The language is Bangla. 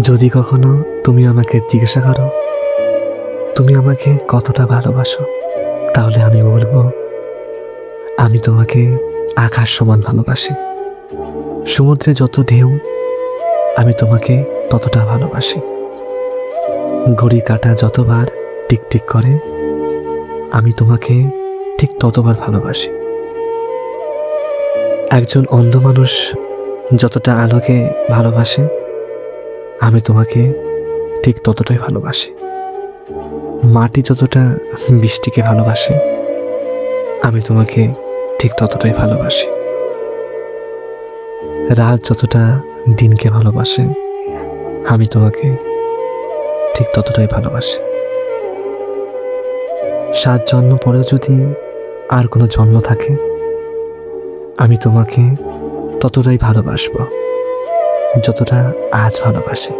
যদি কখনো তুমি আমাকে জিজ্ঞাসা করো তুমি আমাকে কতটা ভালোবাসো, তাহলে আমি বলবো আমি তোমাকে আকাশ সমান ভালোবাসি। সমুদ্রে যত ঢেউ, আমি তোমাকে ততটা ভালোবাসি। ঘড়ি কাঁটা যতবার টিকটিক করে, আমি তোমাকে ঠিক ততবার ভালোবাসি। একজন অন্ধ মানুষ যতটা আলোকে ভালোবাসে, আমি তোমাকে ঠিক ততটাই ভালোবাসি। মাটি যতটা বৃষ্টিকে ভালোবাসে, আমি তোমাকে ঠিক ততটাই ভালোবাসি। রাত যতটা দিনকে ভালোবাসে, আমি তোমাকে ঠিক ততটাই ভালোবাসি। 7 জন্ম পরেও যদি আর কোনো জন্ম থাকে, আমি তোমাকে ততটাই ভালোবাসবো যতটা আজ ভালোবাসি।